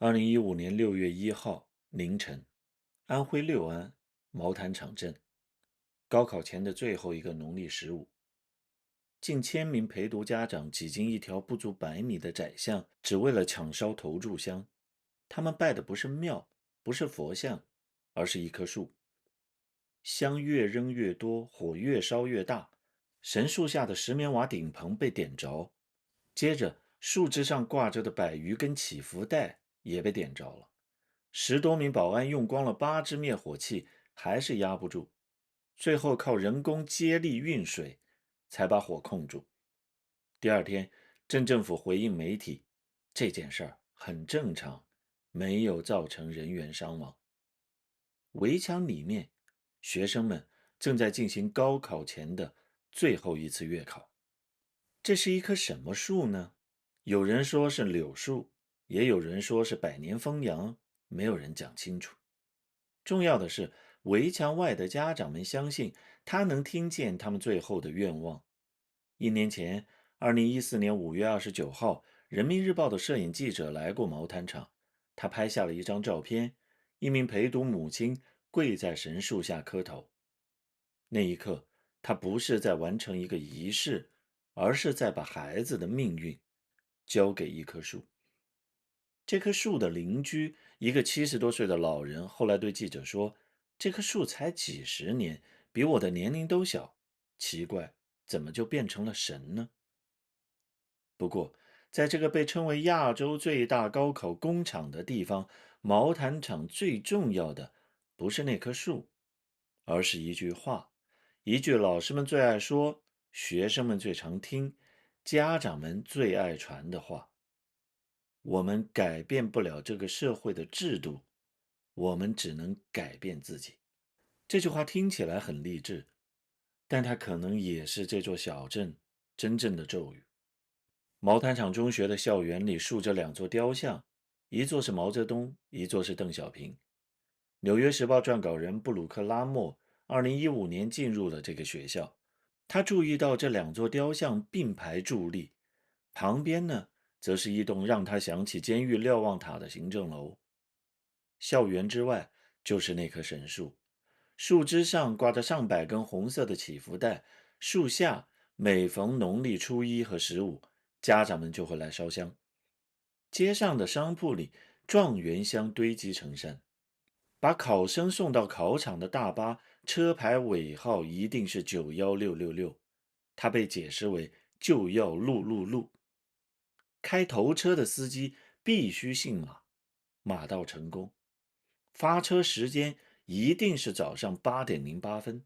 2015年6月1号凌晨，安徽六安毛坦厂镇，高考前的最后一个农历15，近千名陪读家长挤进一条不足100米的窄巷，只为了抢烧投注箱。他们拜的不是庙，不是佛像，而是一棵树。香越扔越多，火越烧越大。神树下的石棉瓦顶棚被点着，接着树枝上挂着的百余根起伏带也被点着了。10多名保安用光了8支灭火器，还是压不住，最后靠人工接力运水才把火控住。第二天，镇政府回应媒体，这件事儿很正常，没有造成人员伤亡。围墙里面，学生们正在进行高考前的最后一次月考。这是一棵什么树呢？有人说是柳树，也有人说是百年枫杨，没有人讲清楚。重要的是，围墙外的家长们相信他能听见他们最后的愿望。1年前2014年5月29号，人民日报的摄影记者来过毛坦厂，他拍下了一张照片，一名陪读母亲跪在神树下磕头。那一刻，他不是在完成一个仪式，而是在把孩子的命运交给一棵树。这棵树的邻居，一个70多岁的老人，后来对记者说：“这棵树才几十年，比我的年龄都小，奇怪，怎么就变成了神呢？”不过，在这个被称为亚洲最大高考工厂的地方，毛坦厂最重要的不是那棵树，而是一句话，一句老师们最爱说、学生们最常听、家长们最爱传的话：我们改变不了这个社会的制度，我们只能改变自己。这句话听起来很励志，但它可能也是这座小镇真正的咒语。毛坦厂中学的校园里竖着2座雕像，一座是毛泽东，一座是邓小平。《纽约时报》撰稿人布鲁克拉莫2015年进入了这个学校，他注意到这2座雕像并排伫立，旁边呢，则是一栋让他想起监狱瞭望塔的行政楼。校园之外就是那棵神树，树枝上挂着上百根红色的起伏带，树下每逢农历初1和15，家长们就会来烧香。街上的商铺里，状元香堆积成山。把考生送到考场的大巴车牌尾号一定是91666，它被解释为就要路路路。开头车的司机必须姓马，马到成功。发车时间一定是早上8:08，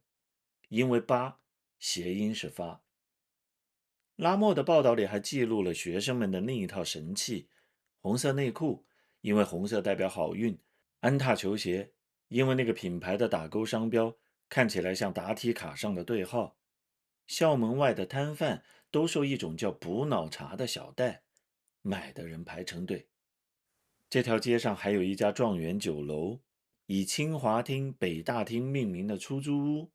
因为8谐音是发。拉莫的报道里还记录了学生们的另一套神器：红色内裤，因为红色代表好运；安踏球鞋，因为那个品牌的打勾商标看起来像答题卡上的对号。校门外的摊贩兜售一种叫补脑茶的小袋，买的人排成队。这条街上还有一家状元酒楼，以清华厅、北大厅命名的出租屋，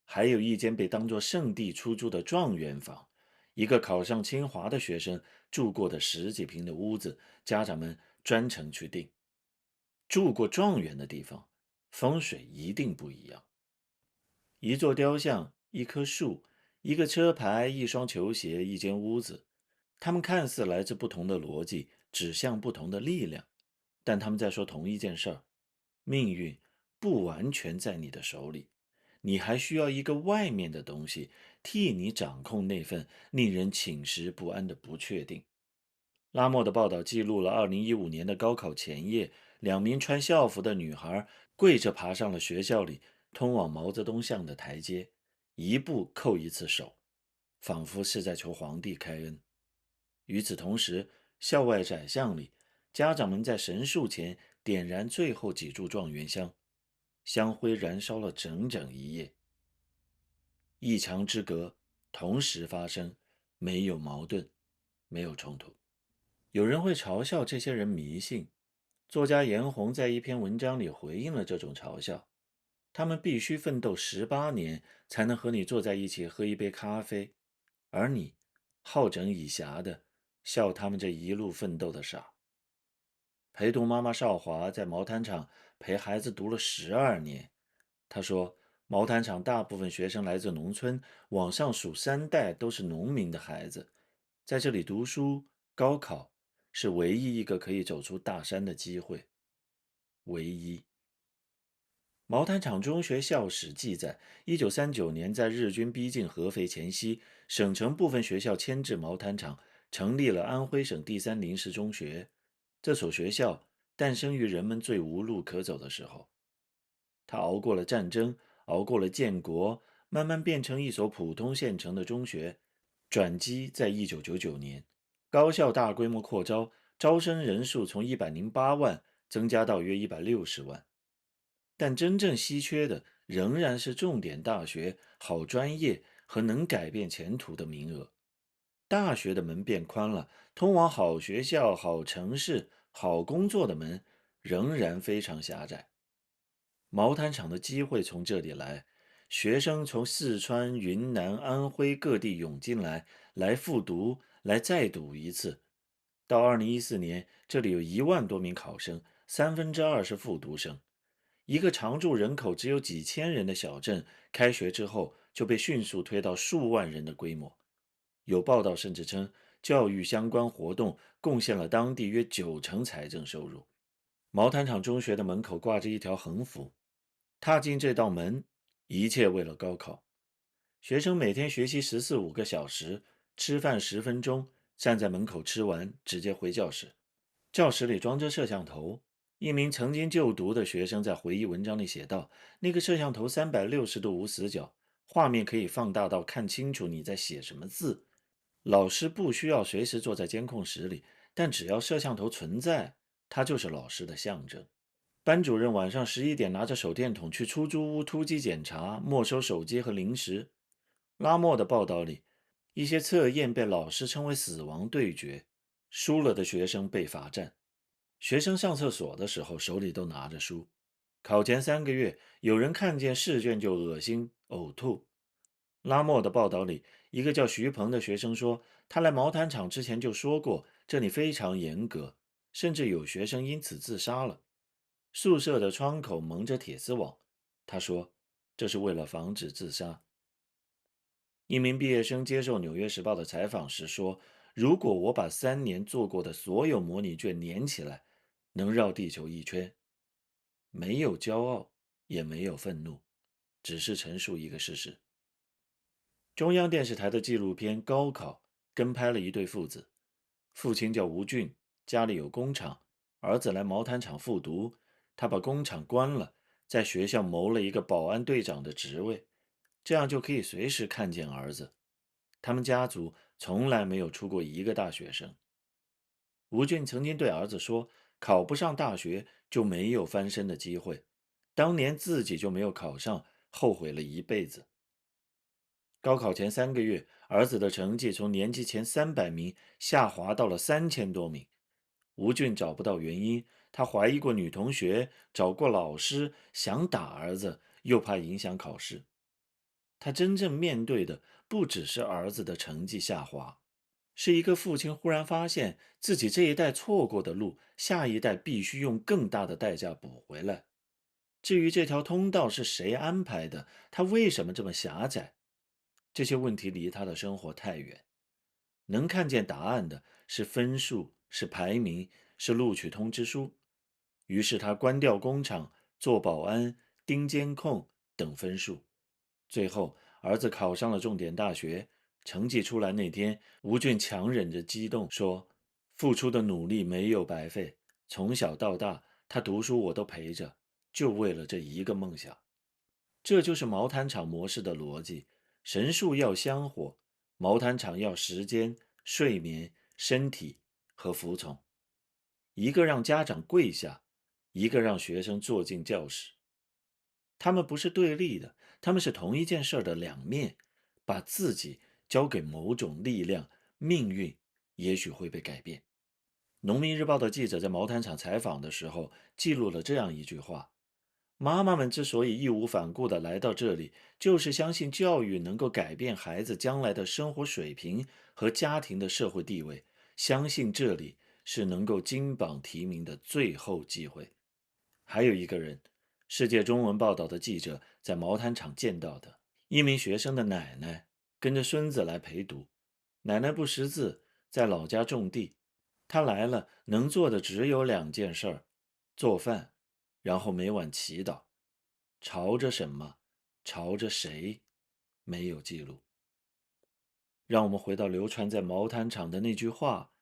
还有一间被当作圣地出租的状元房，一个考上清华的学生住过的10几平的屋子，家长们专程去订。住过状元的地方，风水一定不一样。一座雕像，一棵树，一个车牌，一双球鞋，一间屋子，它们看似来自不同的逻辑，指向不同的力量，但他们在说同一件事儿：命运不完全在你的手里，你还需要一个外面的东西替你掌控那份令人寝食不安的不确定。拉莫的报道记录了2015年的高考前夜，2名穿校服的女孩跪着爬上了学校里通往毛泽东像的台阶，一步叩一次手，仿佛是在求皇帝开恩。与此同时，校外窄巷里，家长们在神树前点燃最后几柱状元香，香灰燃烧了整整一夜。一墙之隔，同时发生，没有矛盾，没有冲突。有人会嘲笑这些人迷信，作家严红在一篇文章里回应了这种嘲笑。他们必须奋斗18年才能和你坐在一起喝一杯咖啡，而你好整以暇的笑他们这一路奋斗的傻。陪读妈妈少华在毛毯厂陪孩子读了12年。她说，毛毯厂大部分学生来自农村，往上数3代都是农民的孩子，在这里读书、高考是唯一一个可以走出大山的机会，唯一。毛坦厂中学校史记载，1939年在日军逼近合肥前夕，省城部分学校迁至毛坦厂，成立了安徽省第3临时中学。这所学校诞生于人们最无路可走的时候，它熬过了战争，熬过了建国，慢慢变成一所普通县城的中学。转机在1999年，高校大规模扩招，招生人数从108万增加到约160万。但真正稀缺的仍然是重点大学、好专业和能改变前途的名额。大学的门变宽了，通往好学校、好城市、好工作的门仍然非常狭窄。毛毯厂的机会从这里来，学生从四川、云南、安徽各地涌进来，来复读，来再读一次。到2014年，这里有1万多名考生，2/3是复读生。一个常住人口只有几千人的小镇，开学之后就被迅速推到数万人的规模。有报道甚至称，教育相关活动贡献了当地约90%财政收入。毛坦厂中学的门口挂着一条横幅：踏进这道门，一切为了高考。学生每天学习14、15个小时，吃饭10分钟，站在门口吃完，直接回教室。教室里装着摄像头。一名曾经就读的学生在回忆文章里写道：那个摄像头360度无死角，画面可以放大到看清楚你在写什么字。老师不需要随时坐在监控室里，但只要摄像头存在，它就是老师的象征。班主任晚上11点拿着手电筒去出租屋突击检查，没收手机和零食。拉莫的报道里，一些测验被老师称为死亡对决，输了的学生被罚站。学生上厕所的时候手里都拿着书。考前3个月，有人看见试卷就恶心呕吐。拉莫的报道里，一个叫徐鹏的学生说，他来毛毯厂之前就说过，这里非常严格，甚至有学生因此自杀了。宿舍的窗口蒙着铁丝网，他说这是为了防止自杀。一名毕业生接受《纽约时报》的采访时说，如果我把3年做过的所有模拟卷连起来，能绕地球一圈。没有骄傲，也没有愤怒，只是陈述一个事实。中央电视台的纪录片《高考》跟拍了一对父子，父亲叫吴俊，家里有工厂，儿子来毛毯厂复读，他把工厂关了，在学校谋了一个保安队长的职位，这样就可以随时看见儿子。他们家族从来没有出过一个大学生。吴俊曾经对儿子说，考不上大学就没有翻身的机会，当年自己就没有考上，后悔了一辈子。高考前3个月，儿子的成绩从年级前300名下滑到了3000多名。吴俊找不到原因，他怀疑过女同学，找过老师，想打儿子，又怕影响考试。他真正面对的不只是儿子的成绩下滑，是一个父亲忽然发现自己这一代错过的路，下一代必须用更大的代价补回来。至于这条通道是谁安排的，它为什么这么狭窄，这些问题离他的生活太远。能看见答案的是分数，是排名，是录取通知书。于是他关掉工厂，做保安，盯监控，等分数。最后，儿子考上了重点大学。成绩出来那天，吴俊强忍着激动说：付出的努力没有白费，从小到大，他读书我都陪着，就为了这一个梦想。这就是毛毯厂模式的逻辑：神树要香火，毛毯厂要时间、睡眠、身体和服从。一个让家长跪下，一个让学生坐进教室。他们不是对立的，他们是同一件事的两面。把自己交给某种力量，命运也许会被改变。农民日报的记者在毛毯厂采访的时候，记录了这样一句话：妈妈们之所以义无反顾地来到这里，就是相信教育能够改变孩子将来的生活水平和家庭的社会地位，相信这里是能够金榜题名的最后机会。还有一个人，世界中文报道的记者在毛毯厂见到的，一名学生的奶奶跟着孙子来陪读。奶奶不识字，在老家种地，她来了能做的只有2件事：做饭，然后每晚祈祷。朝着什么，朝着谁，没有记录。让我们回到流传在毛毯厂的那句话：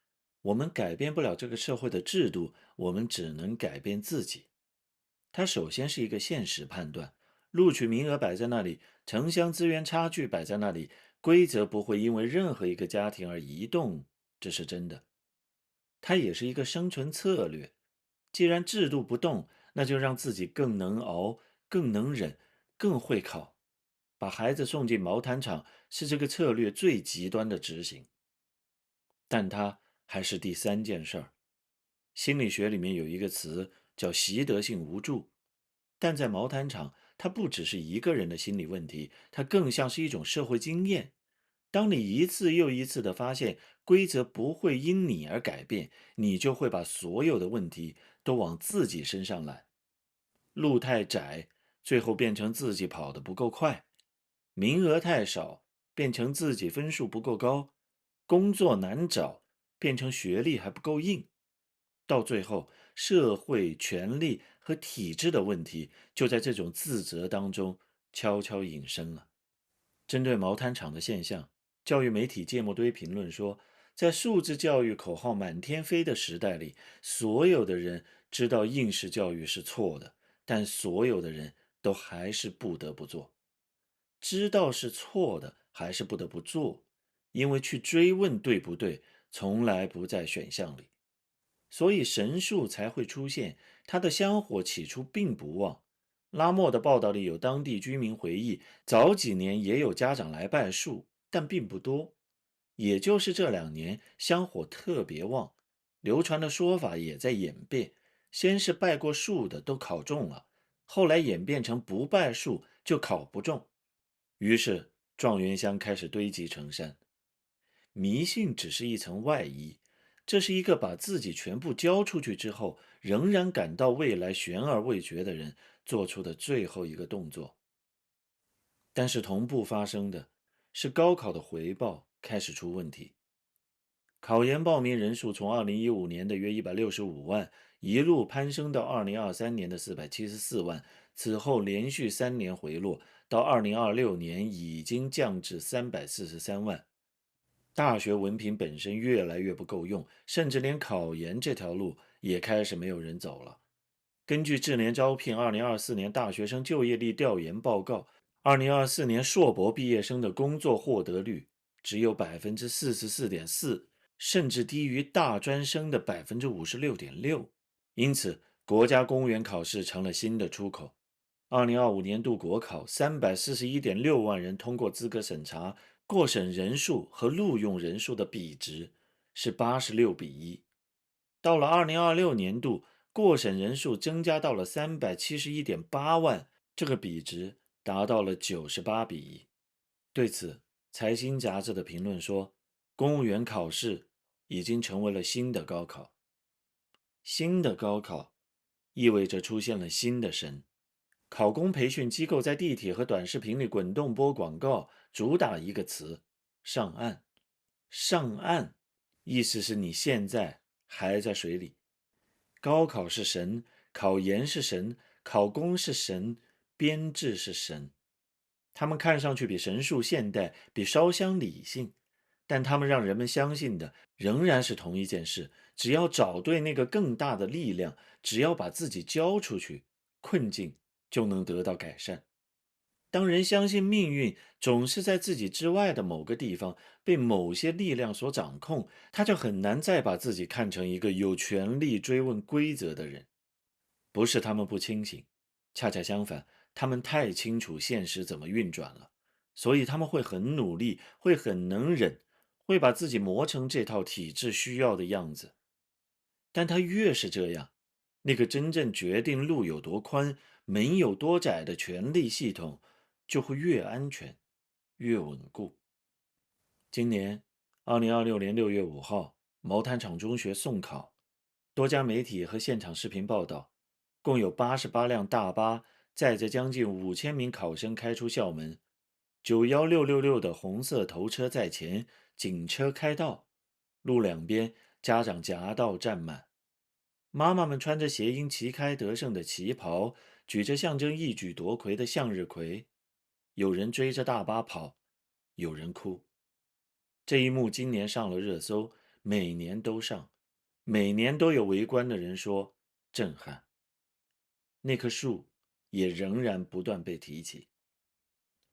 我们改变不了这个社会的制度，我们只能改变自己。它首先是一个现实判断，录取名额摆在那里，城乡资源差距摆在那里，规则不会因为任何一个家庭而移动，这是真的。它也是一个生存策略。既然制度不动，那就让自己更能熬，更能忍，更会考。把孩子送进毛毯厂是这个策略最极端的执行，但它还是第3件事。心理学里面有一个词叫习得性无助，但在毛毯厂，它不只是一个人的心理问题，它更像是一种社会经验。当你一次又一次地发现规则不会因你而改变，你就会把所有的问题都往自己身上揽。路太窄，最后变成自己跑得不够快；名额太少，变成自己分数不够高；工作难找，变成学历还不够硬。到最后，社会、权力和体制的问题就在这种自责当中悄悄隐身了。针对毛毯厂的现象，教育媒体芥末堆评论说，在素质教育口号满天飞的时代里，所有的人知道应试教育是错的，但所有的人都还是不得不做。知道是错的，还是不得不做，因为去追问对不对，从来不在选项里。所以神树才会出现，它的香火起初并不旺。拉莫的报道里有当地居民回忆，早几年也有家长来拜树，但并不多。也就是这2年，香火特别旺，流传的说法也在演变。先是拜过树的都考中了，后来演变成不拜树就考不中，于是状元香开始堆积成山。迷信只是一层外衣，这是一个把自己全部交出去之后，仍然感到未来悬而未决的人做出的最后一个动作。但是同步发生的是高考的回报开始出问题。考研报名人数从2015年的约165万，一路攀升到2023年的474万，此后连续3年回落，到2026年已经降至343万。大学文凭本身越来越不够用，甚至连考研这条路也开始没有人走了。根据智联招聘2024年大学生就业力调研报告，2024年硕博毕业生的工作获得率只有44.4%，甚至低于大专生的56.6%。因此，国家公务员考试成了新的出口。2025年度国考341.6万人通过资格审查，过审人数和录用人数的比值是86:1。到了2026年度，过审人数增加到了371.8万，这个比值达到了98:1。对此，财新杂志的评论说，公务员考试已经成为了新的高考。新的高考意味着出现了新的神。考公培训机构在地铁和短视频里滚动播广告，主打一个词：上岸。上岸，意思是你现在还在水里。高考是神，考研是神，考公是神，编制是神。他们看上去比神术现代，比烧香理性，但他们让人们相信的仍然是同一件事：只要找对那个更大的力量，只要把自己交出去，困境就能得到改善。当人相信命运总是在自己之外的某个地方被某些力量所掌控，他就很难再把自己看成一个有权利追问规则的人。不是他们不清醒，恰恰相反，他们太清楚现实怎么运转了，所以他们会很努力，会很能忍，会把自己磨成这套体制需要的样子。但他越是这样，那个真正决定路有多宽、门有多窄的权力系统就会越安全、越稳固。今年2026年6月5号，毛坦厂中学送考，多家媒体和现场视频报道，共有88辆大巴载着将近5000名考生开出校门，91666的红色头车在前，警车开道，路两边家长夹道站满，妈妈们穿着谐音旗开得胜的旗袍，举着象征一举夺魁的向日葵，有人追着大巴跑，有人哭。这一幕今年上了热搜，每年都上，每年都有围观的人说震撼。那棵树也仍然不断被提起。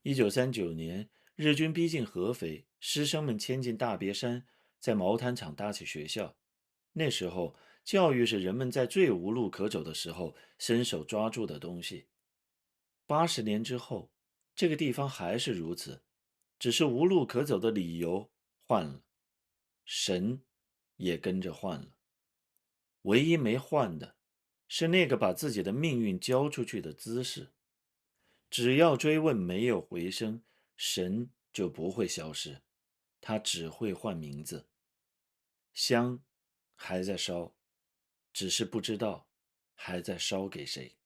1939年，日军逼近合肥，师生们迁进大别山，在毛坦厂搭起学校。那时候，教育是人们在最无路可走的时候伸手抓住的东西。80年之后，这个地方还是如此，只是无路可走的理由换了，神也跟着换了。唯一没换的是那个把自己的命运交出去的姿势。只要追问没有回声，神就不会消失，他只会换名字。香还在烧，只是不知道还在烧给谁。